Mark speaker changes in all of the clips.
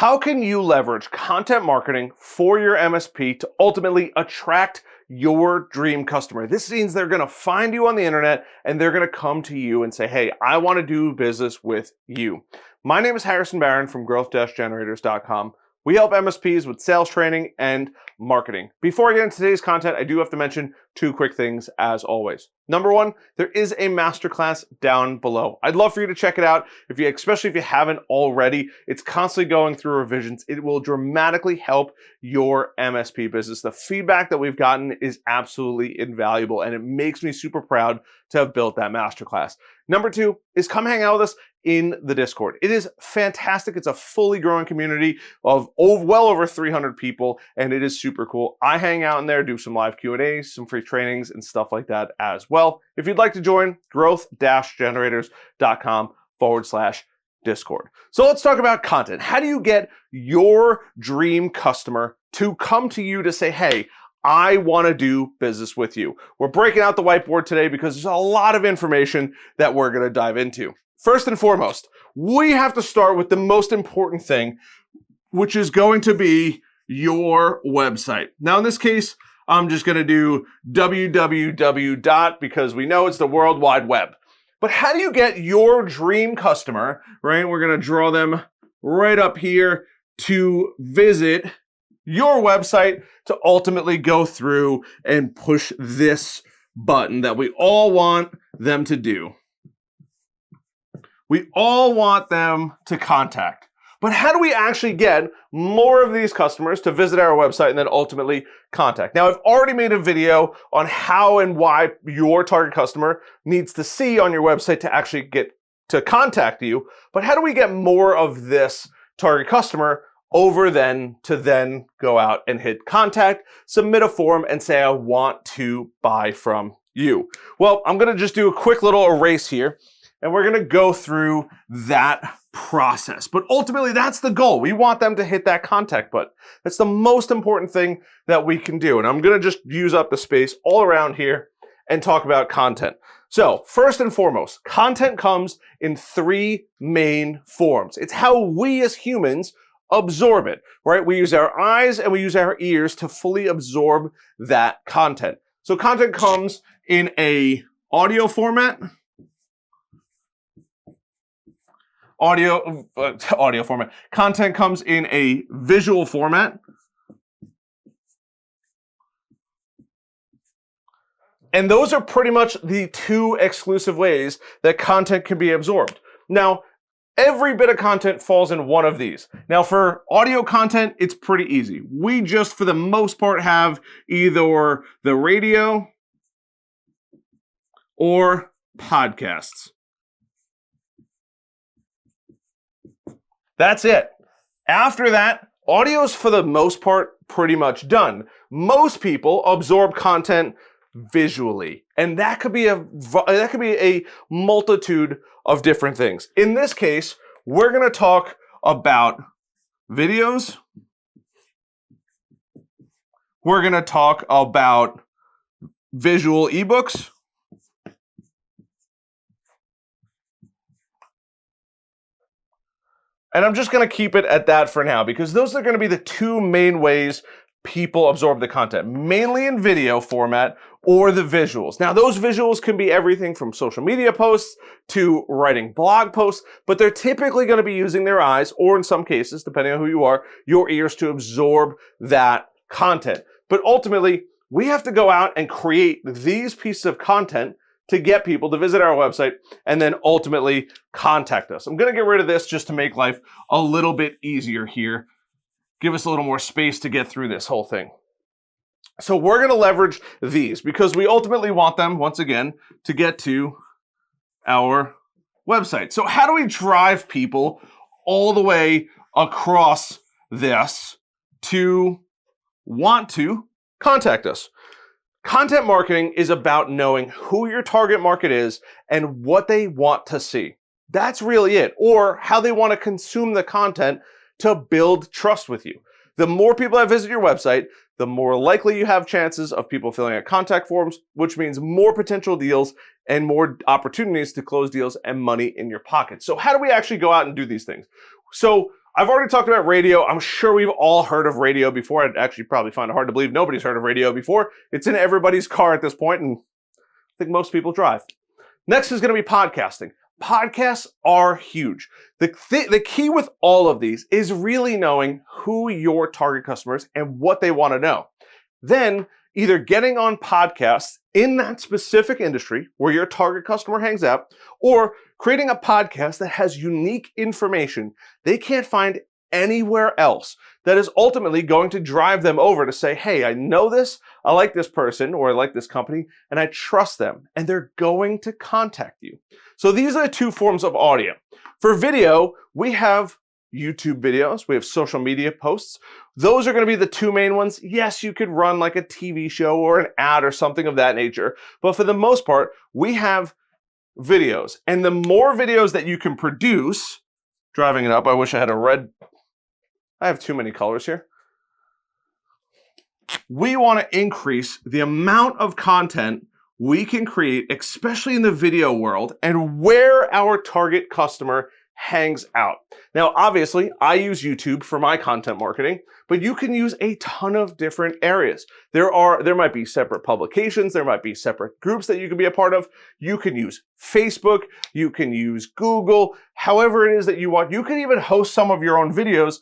Speaker 1: How can you leverage content marketing for your MSP to ultimately attract your dream customer? This means they're going to find you on the internet and they're going to come to you and say, hey, I want to do business with you. My name is Harrison Barron from growth-generators.com. We help MSPs with sales training and marketing. Before I get into today's content, I do have to mention two quick things as always. Number one, there is a masterclass down below. I'd love for you to check it out, especially if you haven't already. It's constantly going through revisions. It will dramatically help your MSP business. The feedback that we've gotten is absolutely invaluable, and it makes me super proud to have built that masterclass. Number two is come hang out with us in the Discord. It is fantastic. It's a fully growing community of well over 300 people, and it is super cool. I hang out in there, do some live Q&As, some free trainings, and stuff like that as well. If you'd like to join, growth-generators.com/Discord. So let's talk about content. How do you get your dream customer to come to you to say, hey, I want to do business with you? We're breaking out the whiteboard today because there's a lot of information that we're going to dive into. First and foremost, we have to start with the most important thing, which is going to be your website. Now, in this case, I'm just going to do www. Because we know it's the World Wide Web. But how do you get your dream customer, right? We're going to draw them right up here to visit your website to ultimately go through and push this button that we all want them to do. We all want them to contact. But how do we actually get more of these customers to visit our website and then ultimately contact? Now, I've already made a video on how and why your target customer needs to see on your website to actually get to contact you. But how do we get more of this target customer over then to then go out and hit contact, submit a form, and say, I want to buy from you? Well, I'm going to just do a quick little erase here, and we're going to go through that process. But ultimately, that's the goal. We want them to hit that contact button. That's the most important thing that we can do. And I'm going to just use up the space all around here and talk about content. So first and foremost, content comes in three main forms. It's how we as humans absorb it, right? We use our eyes and we use our ears to fully absorb that content. So content comes in a audio format, audio format. Content comes in a visual format, and those are pretty much the two exclusive ways that content can be absorbed. Now, every bit of content falls in one of these. Now, for audio content, it's pretty easy. We just, for the most part, have either the radio or podcasts. That's it. After that, audio's for the most part pretty much done. Most people absorb content visually, and that could be a multitude of different things. In this case, we're going to talk about videos. We're going to talk about visual ebooks. And I'm just going to keep it at that for now because those are going to be the two main ways people absorb the content, mainly in video format or the visuals. Now, those visuals can be everything from social media posts to writing blog posts, but they're typically going to be using their eyes, or in some cases, depending on who you are, your ears to absorb that content. But ultimately, we have to go out and create these pieces of content to get people to visit our website and then ultimately contact us. I'm going to get rid of this just to make life a little bit easier here. Give us a little more space to get through this whole thing. So we're going to leverage these because we ultimately want them, once again, to get to our website. So how do we drive people all the way across this to want to contact us? Content marketing is about knowing who your target market is and what they want to see. That's really it, or how they want to consume the content to build trust with you. The more people that visit your website, the more likely you have chances of people filling out contact forms, which means more potential deals and more opportunities to close deals and money in your pocket. So how do we actually go out and do these things? So I've already talked about radio. I'm sure we've all heard of radio before. I'd actually probably find it hard to believe nobody's heard of radio before. It's in everybody's car at this point, and I think most people drive. Next is going to be podcasting. Podcasts are huge. The key with all of these is really knowing who your target customers and what they want to know. Then either getting on podcasts in that specific industry where your target customer hangs out, or creating a podcast that has unique information they can't find anywhere else that is ultimately going to drive them over to say, hey, I know this, I like this person, or I like this company, and I trust them, and they're going to contact you. So these are the two forms of audio. For video, we have YouTube videos, we have social media posts. Those are going to be the two main ones. Yes, you could run like a TV show or an ad or something of that nature, but for the most part, we have videos. And the more videos that you can produce, driving it up, I wish I had a red, I have too many colors here. We want to increase the amount of content we can create, especially in the video world, and where our target customer hangs out. Now, obviously, I use YouTube for my content marketing, but you can use a ton of different areas. There might be separate publications, there might be separate groups that you can be a part of. You can use Facebook, you can use Google, however it is that you want. You can even host some of your own videos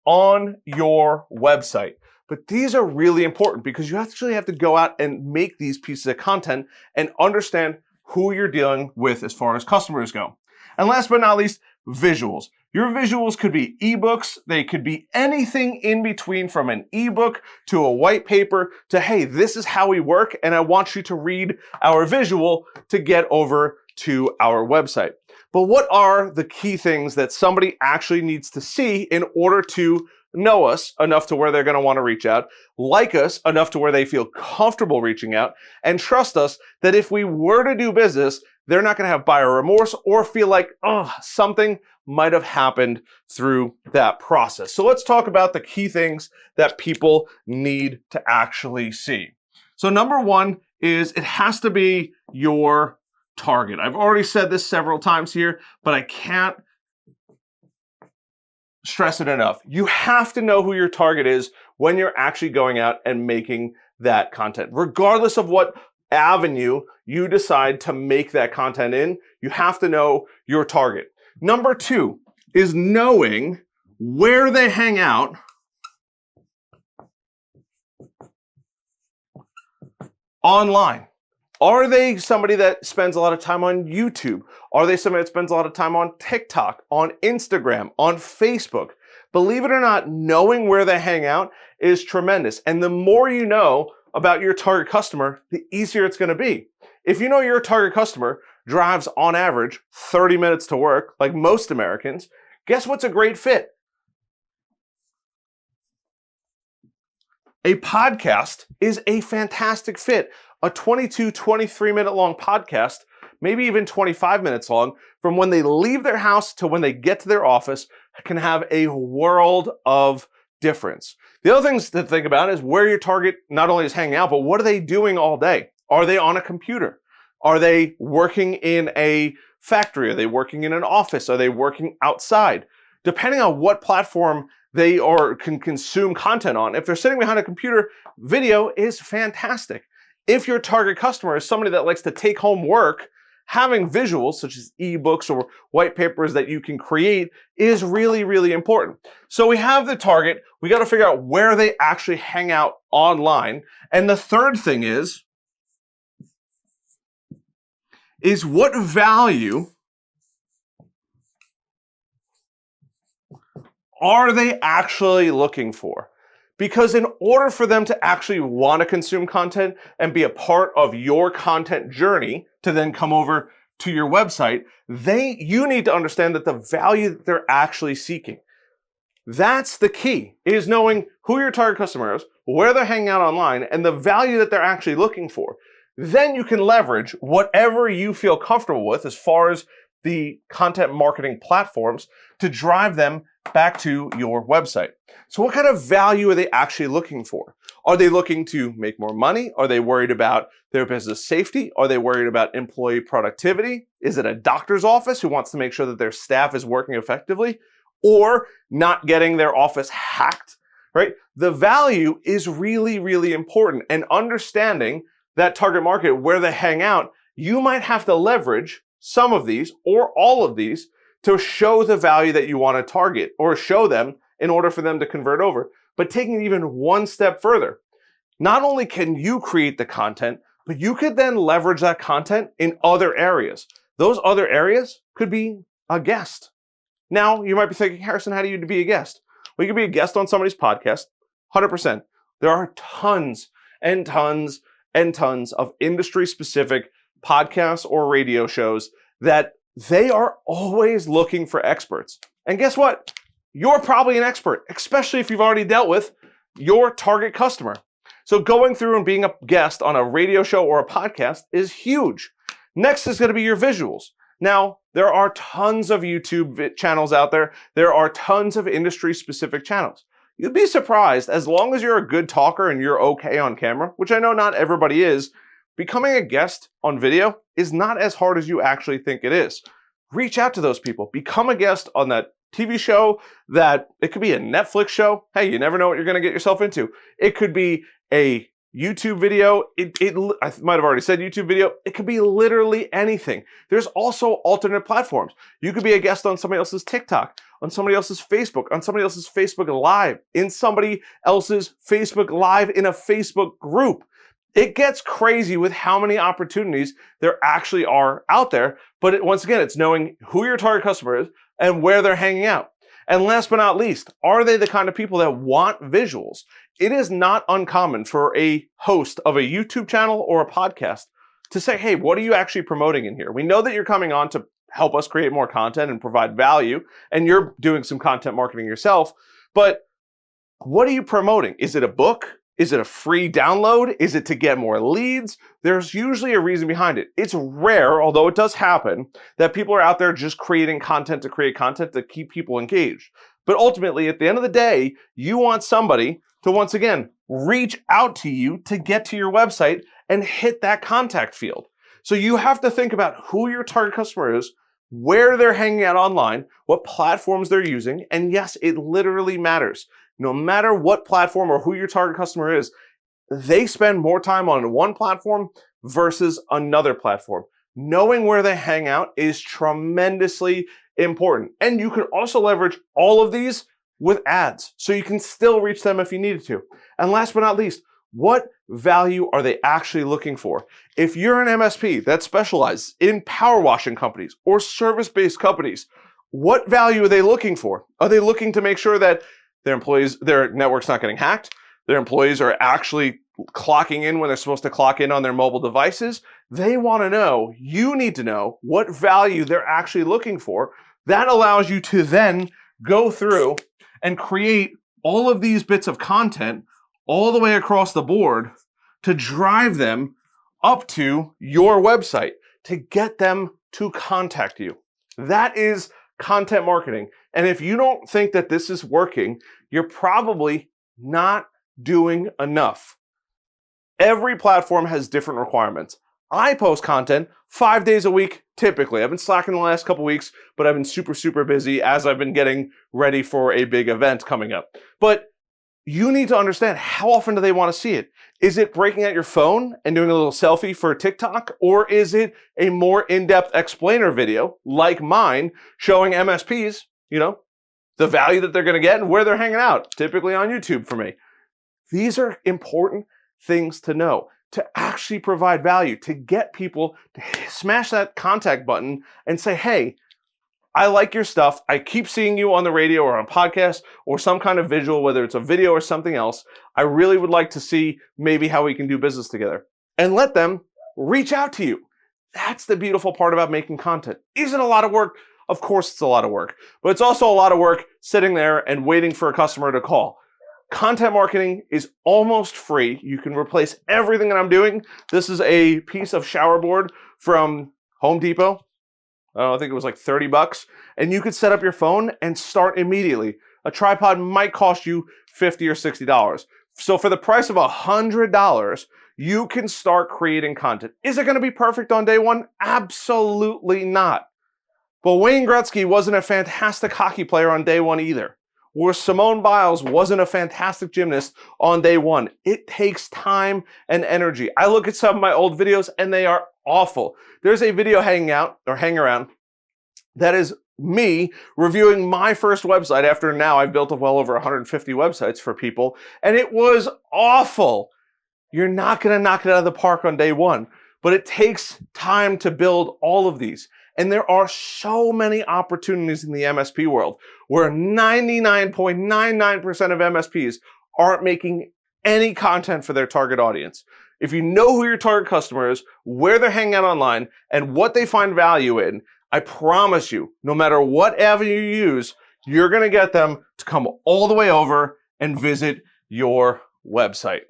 Speaker 1: on your website. But these are really important because you actually have to go out and make these pieces of content and understand who you're dealing with as far as customers go. And last but not least, visuals. Your visuals could be ebooks. They could be anything in between, from an ebook to a white paper to, hey, this is how we work, and I want you to read our visual to get over to our website. But what are the key things that somebody actually needs to see in order to know us enough to where they're going to want to reach out, like us enough to where they feel comfortable reaching out, and trust us that if we were to do business, they're not going to have buyer remorse or feel like, oh, something might have happened through that process. So let's talk about the key things that people need to actually see. So number one is it has to be your target. I've already said this several times here, but I can't stress it enough. You have to know who your target is when you're actually going out and making that content. Regardless of what avenue you decide to make that content in, you have to know your target. Number two is knowing where they hang out online. Are they somebody that spends a lot of time on YouTube? Are they somebody that spends a lot of time on TikTok, on Instagram, on Facebook? Believe it or not, knowing where they hang out is tremendous. And the more you know about your target customer, the easier it's going to be. If you know your target customer drives on average 30 minutes to work, like most Americans, guess what's a great fit? A podcast is a fantastic fit. A 22, 23 minute long podcast, maybe even 25 minutes long, from when they leave their house to when they get to their office, can have a world of difference. The other things to think about is where your target not only is hanging out, but what are they doing all day? Are they on a computer? Are they working in a factory? Are they working in an office? Are they working outside? Depending on what platform they can consume content on. If they're sitting behind a computer, video is fantastic. If your target customer is somebody that likes to take home work, having visuals such as ebooks or white papers that you can create is really, really important. So we have the target. We got to figure out where they actually hang out online. And the third thing is what value are they actually looking for? Because in order for them to actually want to consume content and be a part of your content journey to then come over to your website, you need to understand that the value that they're actually seeking. That's the key, is knowing who your target customer is, where they're hanging out online, and the value that they're actually looking for. Then you can leverage whatever you feel comfortable with as far as the content marketing platforms to drive them back to your website. So what kind of value are they actually looking for? Are they looking to make more money? Are they worried about their business safety? Are they worried about employee productivity? Is it a doctor's office who wants to make sure that their staff is working effectively? or not getting their office hacked, right? The value is really, really important. And understanding that target market, where they hang out, you might have to leverage some of these or all of these to show the value that you want to target or show them in order for them to convert over. But taking it even one step further, not only can you create the content, but you could then leverage that content in other areas. Those other areas could be a guest. Now, you might be thinking, Harrison, how do you be a guest? Well, you could be a guest on somebody's podcast, 100%. There are tons and tons and tons of industry-specific podcasts or radio shows that they are always looking for experts. And guess what? You're probably an expert, especially if you've already dealt with your target customer. So going through and being a guest on a radio show or a podcast is huge. Next is going to be your visuals. Now, there are tons of YouTube channels out there. There are tons of industry-specific channels. You'd be surprised, as long as you're a good talker and you're okay on camera, which I know not everybody is, becoming a guest on video is not as hard as you actually think it is. Reach out to those people. Become a guest on that TV show, that it could be a Netflix show. Hey, you never know what you're going to get yourself into. It could be a YouTube video. I might have already said YouTube video. It could be literally anything. There's also alternate platforms. You could be a guest on somebody else's TikTok, on somebody else's Facebook, on somebody else's Facebook Live, in somebody else's Facebook Live in a Facebook group. It gets crazy with how many opportunities there actually are out there. But once again, it's knowing who your target customer is and where they're hanging out. And last but not least, are they the kind of people that want visuals? It is not uncommon for a host of a YouTube channel or a podcast to say, hey, what are you actually promoting in here? We know that you're coming on to help us create more content and provide value, and you're doing some content marketing yourself, but what are you promoting? Is it a book? Is it a free download? Is it to get more leads? There's usually a reason behind it. It's rare, although it does happen, that people are out there just creating content to create content to keep people engaged. But ultimately, at the end of the day, you want somebody to, once again, reach out to you to get to your website and hit that contact field. So you have to think about who your target customer is, where they're hanging out online, what platforms they're using, and yes, it literally matters. No matter what platform or who your target customer is, they spend more time on one platform versus another platform. Knowing where they hang out is tremendously important. And you can also leverage all of these with ads, so you can still reach them if you needed to. And last but not least, what value are they actually looking for? If you're an MSP that specializes in power washing companies or service-based companies, what value are they looking for? Are they looking to make sure that their employees, their network's not getting hacked, their employees are actually clocking in when they're supposed to clock in on their mobile devices? They want to know, you need to know what value they're actually looking for. That allows you to then go through and create all of these bits of content all the way across the board to drive them up to your website, to get them to contact you. That is content marketing. And if you don't think that this is working, you're probably not doing enough. Every platform has different requirements. I post content 5 days a week, typically. I've been slacking the last couple weeks, but I've been super busy as I've been getting ready for a big event coming up. But you need to understand, how often do they want to see it? Is it breaking out your phone and doing a little selfie for TikTok? Or is it a more in-depth explainer video like mine showing MSPs, the value that they're going to get and where they're hanging out, typically on YouTube for me? These are important things to know, to actually provide value, to get people to smash that contact button and say, hey, I like your stuff. I keep seeing you on the radio or on a podcast or some kind of visual, whether it's a video or something else. I really would like to see maybe how we can do business together. And let them reach out to you. That's the beautiful part about making content. Is it a lot of work? Of course it's a lot of work, but it's also a lot of work sitting there and waiting for a customer to call. Content marketing is almost free. You can replace everything that I'm doing. This is a piece of shower board from Home Depot. I think it was like $30, and you could set up your phone and start immediately. A tripod might cost you $50 or $60. So for the price of $100, you can start creating content. Is it going to be perfect on day one? Absolutely not. But Wayne Gretzky wasn't a fantastic hockey player on day one either. Or Simone Biles wasn't a fantastic gymnast on day one. It takes time and energy. I look at some of my old videos and they are awful. There's a video hangaround that is me reviewing my first website after now I've built well over 150 websites for people, and it was awful. You're not going to knock it out of the park on day one, but it takes time to build all of these. And there are so many opportunities in the MSP world where 99.99% of MSPs aren't making any content for their target audience. If you know who your target customer is, where they're hanging out online, and what they find value in, I promise you, no matter what avenue you use, you're going to get them to come all the way over and visit your website.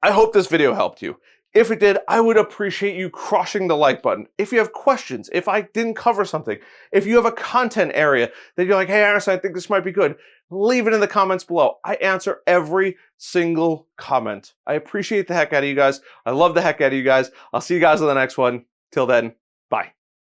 Speaker 1: I hope this video helped you. If it did, I would appreciate you crushing the like button. If you have questions, if I didn't cover something, if you have a content area that you're like, hey, Anderson, I think this might be good, leave it in the comments below. I answer every single comment. I appreciate the heck out of you guys. I love the heck out of you guys. I'll see you guys on the next one. Till then, bye.